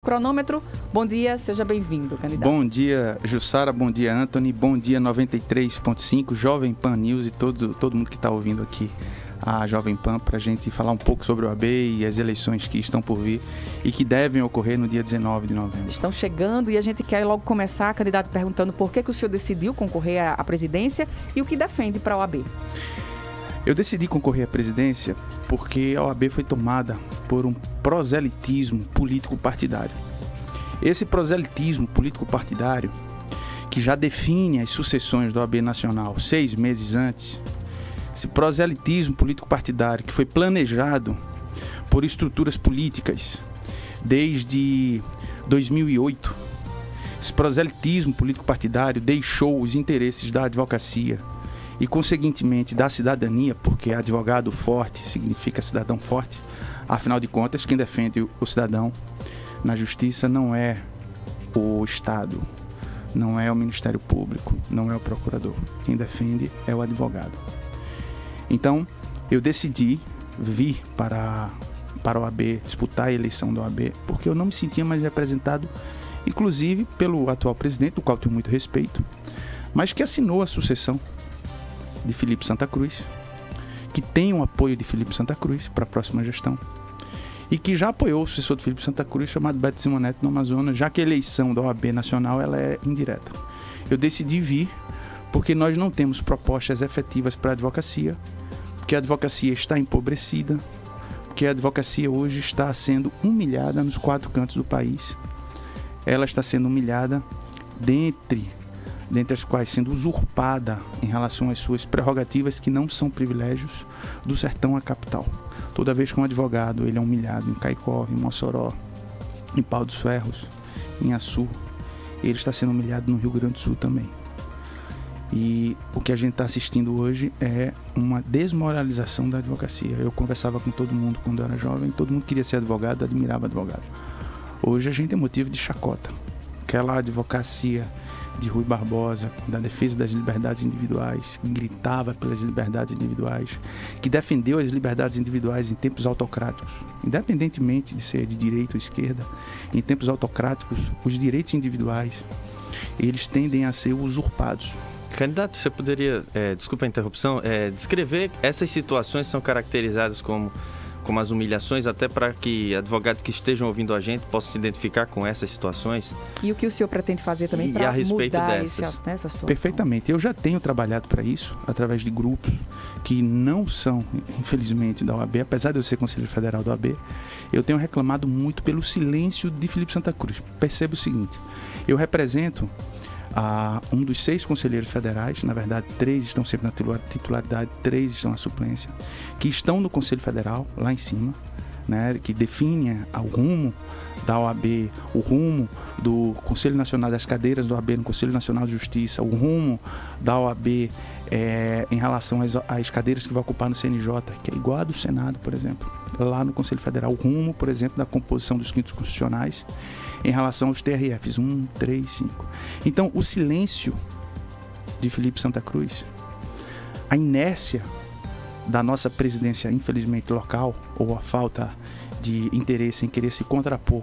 Cronômetro, bom dia, seja bem-vindo, candidato. Bom dia, Jussara, bom dia, Anthony, bom dia, 93.5, Jovem Pan News e todo mundo que está ouvindo aqui a Jovem Pan, para a gente falar um pouco sobre o AB e as eleições que estão por vir e que devem ocorrer no dia 19 de novembro. Estão chegando e a gente quer logo começar, candidato, perguntando por que o senhor decidiu concorrer à presidência e o que defende para a OAB. Eu decidi concorrer à presidência porque a OAB foi tomada por um proselitismo político-partidário. Esse proselitismo político-partidário, que já define as sucessões da OAB Nacional 6 meses antes, esse proselitismo político-partidário que foi planejado por estruturas políticas desde 2008, esse proselitismo político-partidário deixou os interesses da advocacia e, conseguintemente, da cidadania, porque advogado forte significa cidadão forte. Afinal de contas, quem defende o cidadão na justiça não é o Estado, não é o Ministério Público, não é o procurador. Quem defende é o advogado. Então, eu decidi vir para a OAB, disputar a eleição da OAB, porque eu não me sentia mais representado, inclusive pelo atual presidente, do qual tenho muito respeito, mas que assinou a sucessão de Felipe Santa Cruz, que tem o apoio de Felipe Santa Cruz para a próxima gestão e que já apoiou o sucessor de Felipe Santa Cruz, chamado Beto Simonetti, no Amazonas, já que a eleição da OAB Nacional ela é indireta. Eu decidi vir porque nós não temos propostas efetivas para a advocacia, porque a advocacia está empobrecida, porque a advocacia hoje está sendo humilhada nos 4 cantos do país. Ela está sendo humilhada dentre as quais sendo usurpada em relação às suas prerrogativas, que não são privilégios, do sertão à capital. Toda vez que um advogado ele é humilhado em Caicó, em Mossoró, em Pau dos Ferros, em Açu, ele está sendo humilhado no Rio Grande do Sul também. E o que a gente está assistindo hoje é uma desmoralização da advocacia. Eu conversava com todo mundo quando eu era jovem, todo mundo queria ser advogado, admirava advogado. Hoje a gente é motivo de chacota. Aquela advocacia de Rui Barbosa, da defesa das liberdades individuais, que gritava pelas liberdades individuais, que defendeu as liberdades individuais em tempos autocráticos, independentemente de ser de direita ou esquerda, em tempos autocráticos, os direitos individuais, eles tendem a ser usurpados. Candidato, você poderia, desculpa a interrupção, descrever essas situações que são caracterizadas como as humilhações, até para que advogados que estejam ouvindo a gente possam se identificar com essas situações? E o que o senhor pretende fazer também para mudar essa situação? Perfeitamente. Eu já tenho trabalhado para isso, através de grupos que não são, infelizmente, da OAB, apesar de eu ser conselheiro federal da OAB, eu tenho reclamado muito pelo silêncio de Felipe Santa Cruz. Perceba o seguinte, eu represento um dos 6 conselheiros federais, na verdade 3 estão sempre na titularidade, 3 estão na suplência, que estão no Conselho Federal, lá em cima, né, que define o rumo da OAB, o rumo do Conselho Nacional das cadeiras da OAB no Conselho Nacional de Justiça, o rumo da OAB em relação às cadeiras que vai ocupar no CNJ, que é igual a do Senado, por exemplo, lá no Conselho Federal, o rumo, por exemplo, da composição dos quintos constitucionais em relação aos TRFs 1, 3, 5. Então, o silêncio de Felipe Santa Cruz, a inércia da nossa presidência, infelizmente, local, ou a falta de interesse em querer se contrapor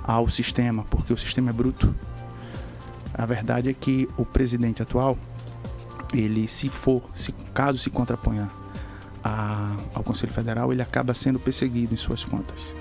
ao sistema, porque o sistema é bruto. A verdade é que o presidente atual, ele caso se contraponha ao Conselho Federal, ele acaba sendo perseguido em suas contas.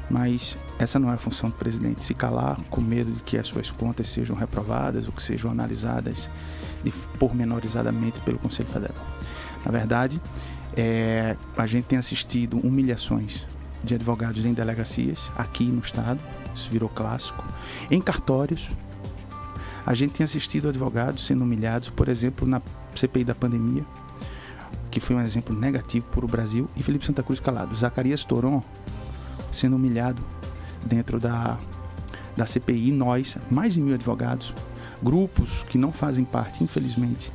Mas essa não é a função do presidente, se calar com medo de que as suas contas sejam reprovadas ou que sejam analisadas pormenorizadamente pelo Conselho Federal. Na verdade, a gente tem assistido humilhações de advogados em delegacias, aqui no estado, isso virou clássico, em cartórios. A gente tem assistido advogados sendo humilhados, por exemplo, na CPI da pandemia, que foi um exemplo negativo para o Brasil, e Felipe Santa Cruz calado. Zacarias Toron sendo humilhado dentro da CPI, nós, mais de 1.000 advogados, grupos que não fazem parte, infelizmente,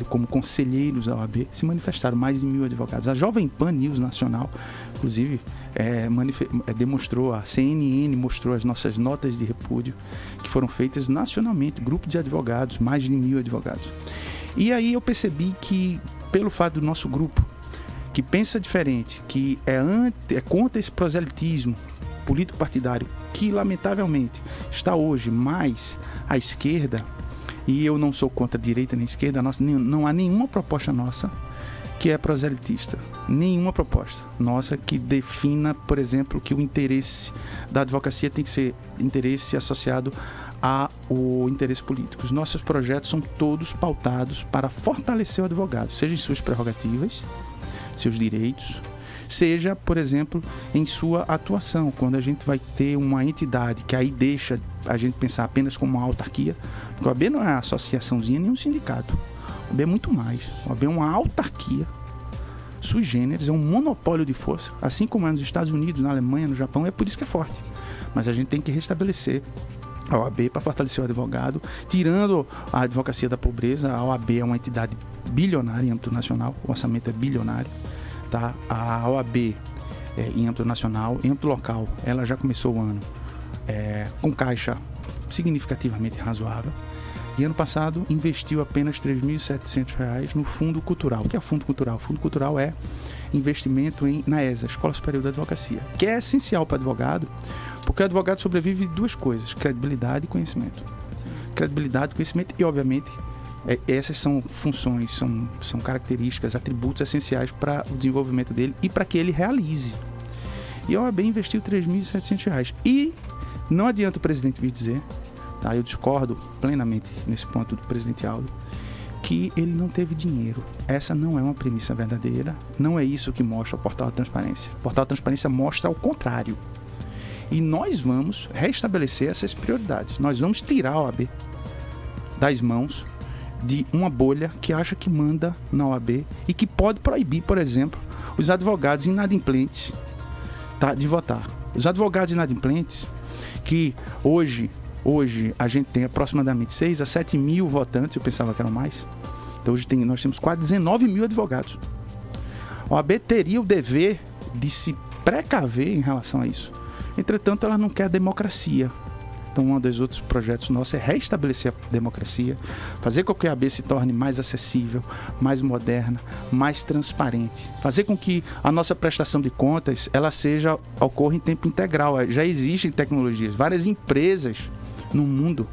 como conselheiros da OAB, se manifestaram, mais de 1.000 advogados. A Jovem Pan News Nacional, inclusive, demonstrou, a CNN mostrou as nossas notas de repúdio que foram feitas nacionalmente, grupo de advogados, mais de 1.000 advogados. E aí eu percebi que, pelo fato do nosso grupo, que que pensa diferente, que é contra esse proselitismo político-partidário, que lamentavelmente está hoje mais à esquerda, e eu não sou contra a direita nem a esquerda, não há nenhuma proposta nossa que é proselitista. Nenhuma proposta nossa que defina, por exemplo, que o interesse da advocacia tem que ser interesse associado ao interesse político. Os nossos projetos são todos pautados para fortalecer o advogado, seja em suas prerrogativas, seus direitos, seja, por exemplo, em sua atuação, quando a gente vai ter uma entidade que aí deixa a gente pensar apenas como uma autarquia, porque o OAB não é uma associaçãozinha nem um sindicato. O OAB é muito mais. O OAB é uma autarquia sui generis, é um monopólio de força, assim como é nos Estados Unidos, na Alemanha, no Japão, é por isso que é forte. Mas a gente tem que restabelecer a OAB para fortalecer o advogado, tirando a advocacia da pobreza. A OAB é uma entidade bilionária em âmbito nacional, o orçamento é bilionário, tá? A OAB em âmbito nacional, em âmbito local, ela já começou o ano com caixa significativamente razoável. E ano passado investiu apenas R$ 3.700 no Fundo Cultural. O que é o Fundo Cultural? O Fundo Cultural é investimento na ESA, Escola Superior da Advocacia, que é essencial para o advogado, porque o advogado sobrevive de duas coisas: credibilidade e conhecimento. Sim. Credibilidade, conhecimento e, obviamente, essas são funções, são características, atributos essenciais para o desenvolvimento dele e para que ele realize. E a OAB investiu R$ 3.700. E não adianta o presidente vir dizer, tá? Eu discordo plenamente nesse ponto do presidente Aldo, que ele não teve dinheiro. Essa não é uma premissa verdadeira, não é isso que mostra o Portal da Transparência. O Portal da Transparência mostra o contrário. E nós vamos restabelecer essas prioridades. Nós vamos tirar a OAB das mãos de uma bolha que acha que manda na OAB e que pode proibir, por exemplo, os advogados inadimplentes, tá, de votar. Os advogados inadimplentes, que hoje a gente tem aproximadamente 6 a 7 mil votantes, eu pensava que eram mais. Então hoje nós temos quase 19 mil advogados. A OAB teria o dever de se precaver em relação a isso. Entretanto, ela não quer a democracia. Então, um dos outros projetos nossos é restabelecer a democracia, fazer com que a OAB se torne mais acessível, mais moderna, mais transparente, fazer com que a nossa prestação de contas ocorra em tempo integral. Já existem tecnologias, várias empresas no mundo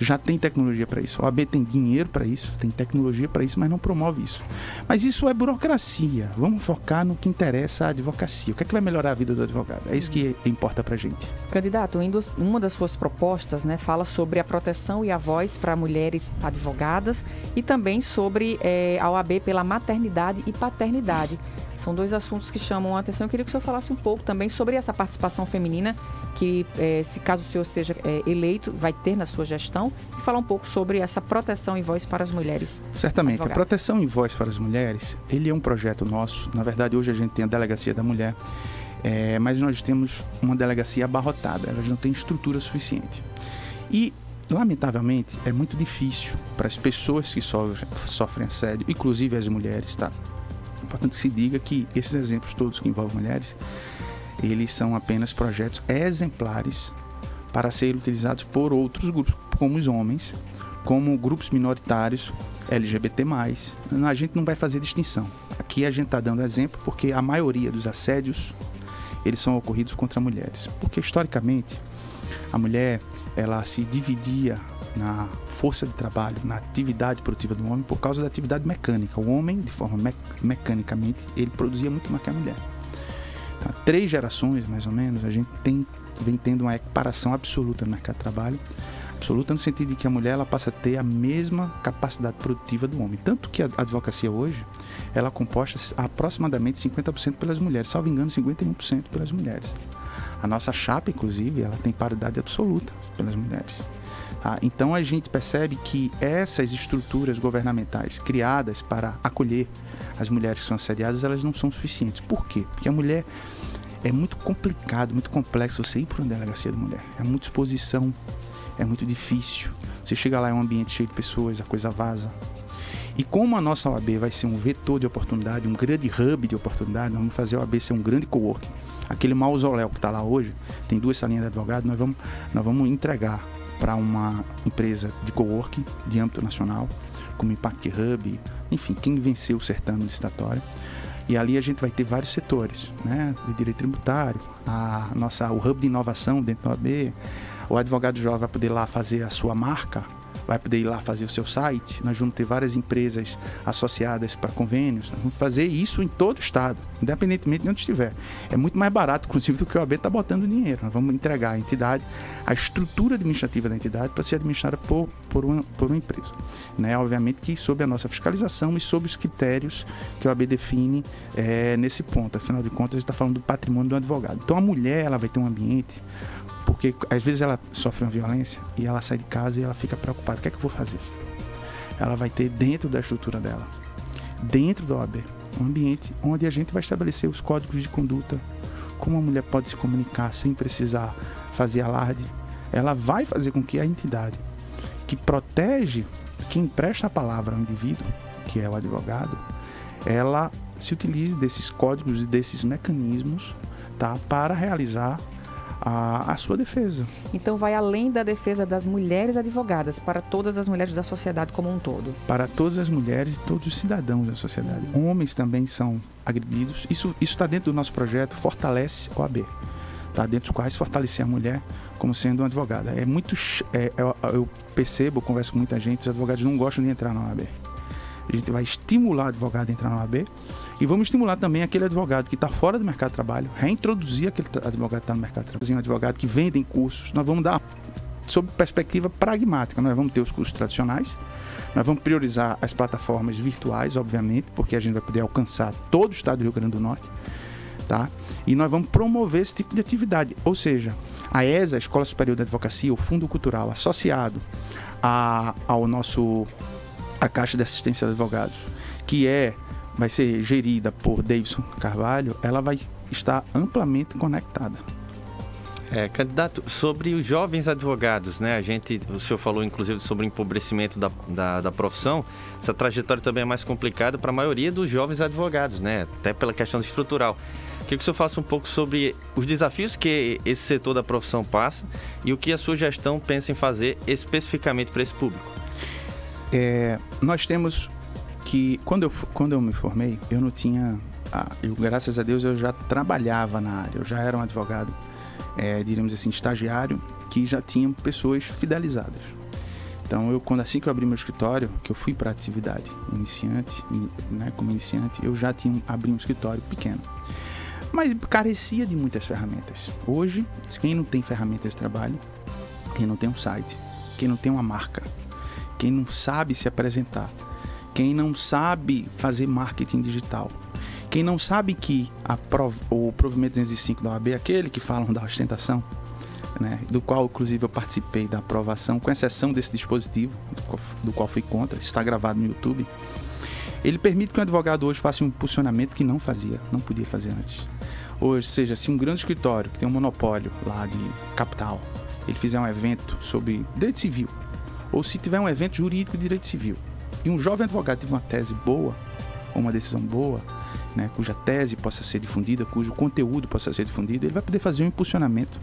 já tem tecnologia para isso. A OAB tem dinheiro para isso, tem tecnologia para isso, mas não promove isso. Mas isso é burocracia. Vamos focar no que interessa à advocacia. O que é que vai melhorar a vida do advogado? É isso que importa para a gente. Candidato, uma das suas propostas, né, fala sobre a proteção e a voz para mulheres advogadas e também sobre a OAB pela maternidade e paternidade. São dois assuntos que chamam a atenção. Eu queria que o senhor falasse um pouco também sobre essa participação feminina que, se caso o senhor seja eleito, vai ter na sua gestão, e falar um pouco sobre essa proteção e voz para as mulheres. Certamente. Advogadas. A proteção e voz para as mulheres, ele é um projeto nosso. Na verdade, hoje a gente tem a Delegacia da Mulher, mas nós temos uma delegacia abarrotada. Elas não têm estrutura suficiente. E, lamentavelmente, é muito difícil para as pessoas que sofrem assédio, inclusive as mulheres, tá? É importante que se diga que esses exemplos todos que envolvem mulheres, eles são apenas projetos exemplares para serem utilizados por outros grupos, como os homens, como grupos minoritários, LGBT+. A gente não vai fazer distinção. Aqui a gente está dando exemplo porque a maioria dos assédios, eles são ocorridos contra mulheres. Porque, historicamente, a mulher, ela se dividia na força de trabalho, na atividade produtiva do homem por causa da atividade mecânica. O homem, de forma mecanicamente, ele produzia muito mais que a mulher. Então, 3 gerações, mais ou menos, a gente vem tendo uma equiparação absoluta no mercado de trabalho, absoluta no sentido de que a mulher ela passa a ter a mesma capacidade produtiva do homem. Tanto que a advocacia hoje, ela é composta aproximadamente 50% pelas mulheres, salvo engano, 51% pelas mulheres. A nossa chapa, inclusive, ela tem paridade absoluta pelas mulheres. Então a gente percebe que essas estruturas governamentais criadas para acolher as mulheres que são assediadas, elas não são suficientes. Por quê? Porque a mulher é muito complicado, muito complexo você ir para uma delegacia da mulher. É muita exposição, é muito difícil. Você chega lá, é um ambiente cheio de pessoas, a coisa vaza. E como a nossa OAB vai ser um vetor de oportunidade, um grande hub de oportunidade, nós vamos fazer a OAB ser um grande coworking. Aquele mausoléu que está lá hoje, tem 2 salinhas de advogado, nós vamos entregar para uma empresa de coworking de âmbito nacional, como Impact Hub, enfim, quem venceu o certame licitatório. E ali a gente vai ter vários setores, né? De direito tributário, o hub de inovação dentro da OAB, o advogado jovem vai poder ir lá fazer a sua marca, vai poder ir lá fazer o seu site. Nós vamos ter várias empresas associadas para convênios. Nós vamos fazer isso em todo o estado, independentemente de onde estiver. É muito mais barato, inclusive, do que o OAB está botando dinheiro. Nós vamos entregar à entidade a estrutura administrativa da entidade para ser administrada por uma empresa. Né? Obviamente que sob a nossa fiscalização e sob os critérios que o OAB define nesse ponto. Afinal de contas, a gente está falando do patrimônio do advogado. Então, a mulher ela vai ter um ambiente, porque às vezes ela sofre uma violência e ela sai de casa e ela fica preocupada. O que é que eu vou fazer? Ela vai ter dentro da estrutura dela, dentro da OAB, um ambiente onde a gente vai estabelecer os códigos de conduta, como a mulher pode se comunicar sem precisar fazer alarde. Ela vai fazer com que a entidade que protege quem presta a palavra ao indivíduo, que é o advogado, ela se utilize desses códigos e desses mecanismos, tá, para realizar a sua defesa. Então vai além da defesa das mulheres advogadas, para todas as mulheres da sociedade como um todo. Para todas as mulheres e todos os cidadãos da sociedade. Homens também são agredidos. Isso está dentro do nosso projeto Fortalece OAB. Tá? Dentro dos quais fortalecer a mulher como sendo uma advogada. Eu percebo, converso com muita gente, os advogados não gostam de entrar na OAB. A gente vai estimular o advogado a entrar na OAB e vamos estimular também aquele advogado que está fora do mercado de trabalho, reintroduzir aquele advogado que está no mercado de trabalho, um advogado que vende cursos. Nós vamos dar, sob perspectiva pragmática, nós vamos ter os cursos tradicionais, nós vamos priorizar as plataformas virtuais, obviamente, porque a gente vai poder alcançar todo o estado do Rio Grande do Norte, tá? E nós vamos promover esse tipo de atividade, ou seja, a ESA, a Escola Superior de Advocacia, o Fundo Cultural associado ao nosso... a Caixa de Assistência de Advogados, que vai ser gerida por Davidson Carvalho, ela vai estar amplamente conectada. Candidato, sobre os jovens advogados, né? O senhor falou inclusive sobre o empobrecimento da profissão. Essa trajetória também é mais complicada para a maioria dos jovens advogados, né? Até pela questão estrutural. Queria que o senhor faça um pouco sobre os desafios que esse setor da profissão passa e o que a sua gestão pensa em fazer especificamente para esse público. Nós temos que, quando eu me formei, eu não tinha, graças a Deus, eu já trabalhava na área, eu já era um advogado, diríamos assim, estagiário, que já tinha pessoas fidelizadas. Então, assim que eu abri meu escritório, que eu fui para a atividade iniciante, né, como iniciante, eu já abri um escritório pequeno. Mas carecia de muitas ferramentas. Hoje, quem não tem ferramentas de trabalho, quem não tem um site, quem não tem uma marca, quem não sabe se apresentar, quem não sabe fazer marketing digital, quem não sabe que o provimento 205 da OAB é aquele que falam da ostentação, né, do qual inclusive eu participei da aprovação, com exceção desse dispositivo, do qual fui contra, está gravado no YouTube. Ele permite que um advogado hoje faça um impulsionamento que não podia fazer antes. Hoje, seja, se um grande escritório que tem um monopólio lá de capital, ele fizer um evento sobre direito civil, ou se tiver um evento jurídico de direito civil, e um jovem advogado tiver uma tese boa, ou uma decisão boa, né, cuja tese possa ser difundida, cujo conteúdo possa ser difundido, ele vai poder fazer um impulsionamento.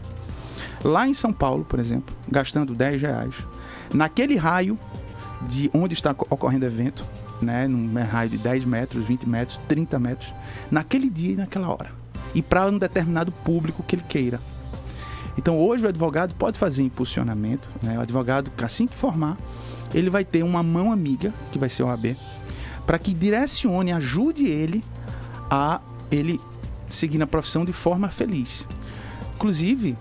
Lá em São Paulo, por exemplo, gastando R$10, naquele raio de onde está ocorrendo o evento, né, num raio de 10 metros, 20 metros, 30 metros, naquele dia e naquela hora. E para um determinado público que ele queira. Então, hoje o advogado pode fazer impulsionamento, né? O advogado, assim que formar, ele vai ter uma mão amiga, que vai ser o OAB, para que direcione, ajude ele a ele seguir na profissão de forma feliz. Inclusive,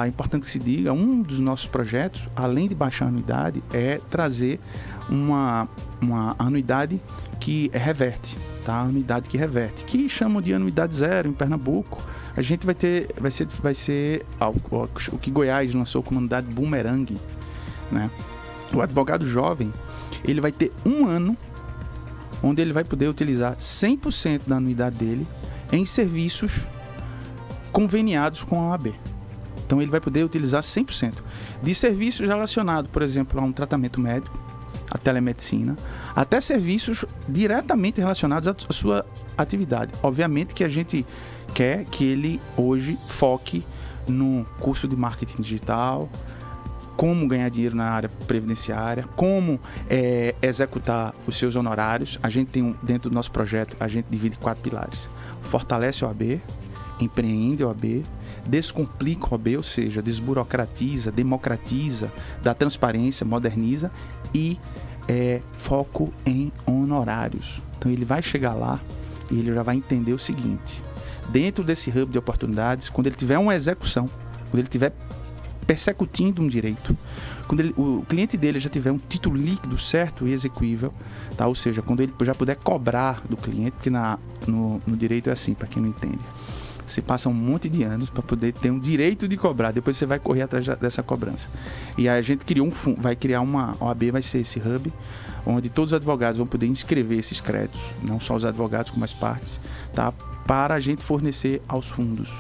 é importante que se diga, um dos nossos projetos, além de baixar a anuidade, é trazer uma anuidade que reverte, tá? Anuidade que reverte, que chamam de anuidade zero em Pernambuco. A gente vai ser o que Goiás lançou como anuidade bumerangue, né? O advogado jovem, ele vai ter um ano onde ele vai poder utilizar 100% da anuidade dele em serviços conveniados com a OAB. Então ele vai poder utilizar 100% de serviços relacionados, por exemplo, a um tratamento médico, a telemedicina, até serviços diretamente relacionados à sua atividade. Obviamente que a gente quer que ele hoje foque no curso de marketing digital, como ganhar dinheiro na área previdenciária, como executar os seus honorários. A gente tem, dentro do nosso projeto, a gente divide 4 pilares. Fortalece a OAB, empreende a OAB, descomplica a OAB, ou seja, desburocratiza, democratiza, dá transparência, moderniza e foco em honorários. Então ele vai chegar lá e ele já vai entender o seguinte: dentro desse hub de oportunidades, quando ele tiver uma execução, quando ele tiver persecutindo um direito, quando o cliente dele já tiver um título líquido certo e execuível, tá? Ou seja, quando ele já puder cobrar do cliente, porque no direito é assim, para quem não entende, você passa um monte de anos para poder ter um direito de cobrar, depois você vai correr atrás dessa cobrança. E aí a gente criou vai criar uma OAB, vai ser esse hub, onde todos os advogados vão poder inscrever esses créditos, não só os advogados como as partes, tá? Para a gente fornecer aos fundos.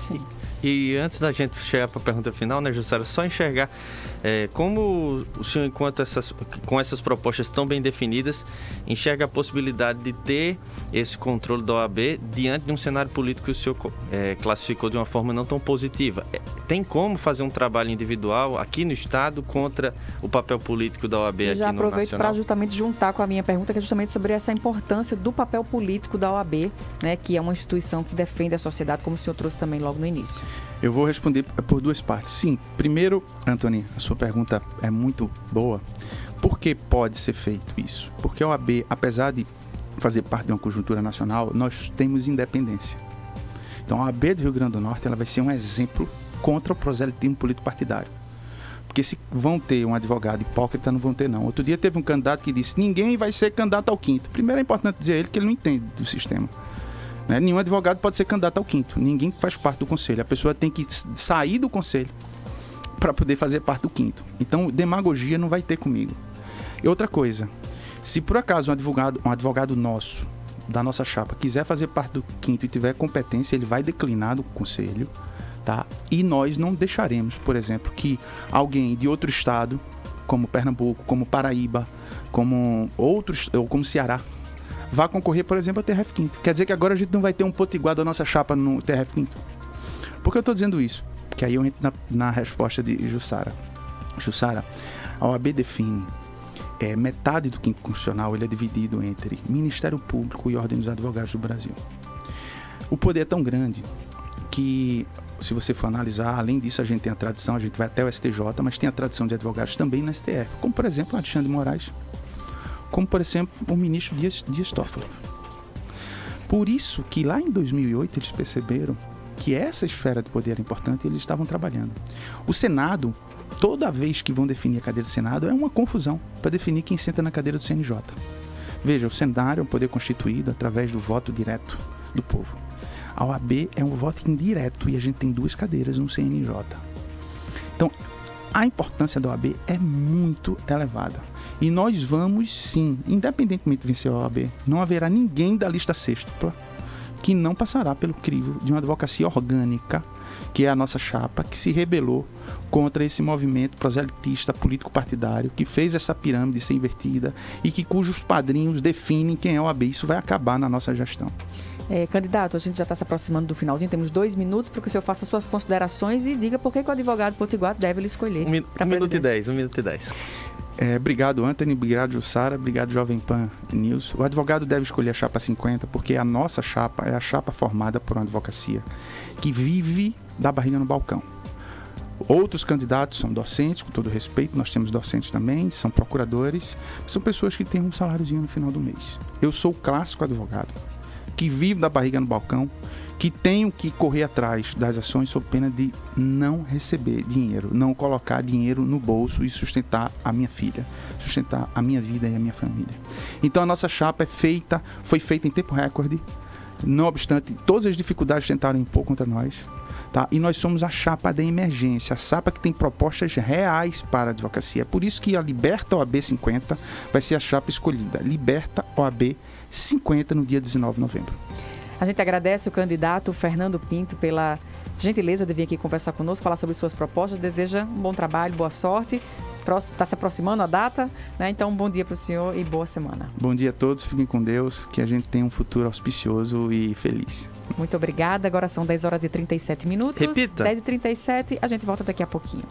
Sim. E antes da gente chegar para a pergunta final, né, Jussara, só enxergar como o senhor, com essas propostas tão bem definidas, enxerga a possibilidade de ter esse controle da OAB diante de um cenário político que o senhor classificou de uma forma não tão positiva. Tem como fazer um trabalho individual aqui no Estado contra o papel político da OAB aqui no Nacional? Já aproveito para justamente juntar com a minha pergunta, que é justamente sobre essa importância do papel político da OAB, né, que é uma instituição que defende a sociedade, como o senhor trouxe também logo no início. Eu vou responder por 2 partes. Sim, primeiro, Antony, a sua pergunta é muito boa. Por que pode ser feito isso? Porque a OAB, apesar de fazer parte de uma conjuntura nacional, nós temos independência. Então, a OAB do Rio Grande do Norte ela vai ser um exemplo contra o proselitismo político partidário. Porque se vão ter um advogado hipócrita, não vão ter não. Outro dia teve um candidato que disse: ninguém vai ser candidato ao 5º. Primeiro é importante dizer a ele que ele não entende do sistema. Né? Nenhum advogado pode ser candidato ao 5º. Ninguém faz parte do conselho. A pessoa tem que sair do conselho para poder fazer parte do 5º. Então, demagogia não vai ter comigo. E outra coisa, se por acaso um advogado nosso, da nossa chapa, quiser fazer parte do 5º e tiver competência, ele vai declinar do conselho, tá? E nós não deixaremos, por exemplo, que alguém de outro estado, como Pernambuco, como Paraíba, como outros, ou como Ceará, vá concorrer, por exemplo, ao TRF5. Quer dizer que agora a gente não vai ter um potiguar da nossa chapa no TRF5. Por que eu estou dizendo isso? Que aí eu entro na resposta de Jussara. Jussara, a OAB define metade do 5º Constitucional, ele é dividido entre Ministério Público e Ordem dos Advogados do Brasil. O poder é tão grande que, se você for analisar, além disso a gente tem a tradição, a gente vai até o STJ, mas tem a tradição de advogados também no STF, como por exemplo Alexandre de Moraes, como por exemplo o ministro Dias Toffoli. Por isso que lá em 2008 eles perceberam que essa esfera de poder era importante e eles estavam trabalhando. O Senado, toda vez que vão definir a cadeira do Senado, é uma confusão para definir quem senta na cadeira do CNJ. Veja, o Senado é um poder constituído através do voto direto do povo. A OAB é um voto indireto e a gente tem 2 cadeiras no CNJ. Então, a importância da OAB é muito elevada. E nós vamos, sim, independentemente de vencer a OAB, não haverá ninguém da lista sextupla que não passará pelo crivo de uma advocacia orgânica, que é a nossa chapa, que se rebelou contra esse movimento proselitista político-partidário, que fez essa pirâmide ser invertida e cujos padrinhos definem quem é a OAB. Isso vai acabar na nossa gestão. Candidato, a gente já está se aproximando do finalzinho, temos 2 minutos para que o senhor faça suas considerações e diga por que o advogado potiguar deve lhe escolher. 1 minuto e 10, 1 minuto e 10. Obrigado, Antony, obrigado, Jussara, obrigado, Jovem Pan News. O advogado deve escolher a chapa 50 porque a nossa chapa é a chapa formada por uma advocacia que vive da barriga no balcão. Outros candidatos são docentes, com todo respeito, nós temos docentes também, são procuradores, são pessoas que têm um saláriozinho no final do mês. Eu sou o clássico advogado que vive da barriga no balcão, que tenho que correr atrás das ações sob pena de não receber dinheiro, não colocar dinheiro no bolso e sustentar a minha filha, sustentar a minha vida e a minha família. Então a nossa chapa foi feita em tempo recorde, não obstante todas as dificuldades tentaram impor contra nós, tá? E nós somos a chapa da emergência, a chapa que tem propostas reais para a advocacia. É por isso que a Liberta OAB 50 vai ser a chapa escolhida, Liberta OAB 50 no dia 19 de novembro. A gente agradece o candidato Fernando Pinto pela gentileza de vir aqui conversar conosco, falar sobre suas propostas, deseja um bom trabalho, boa sorte. Está se aproximando a data, né? Então um bom dia para o senhor e boa semana. Bom dia a todos, fiquem com Deus, que a gente tenha um futuro auspicioso e feliz. Muito obrigada, agora são 10h37. Repita. 10h37, a gente volta daqui a pouquinho.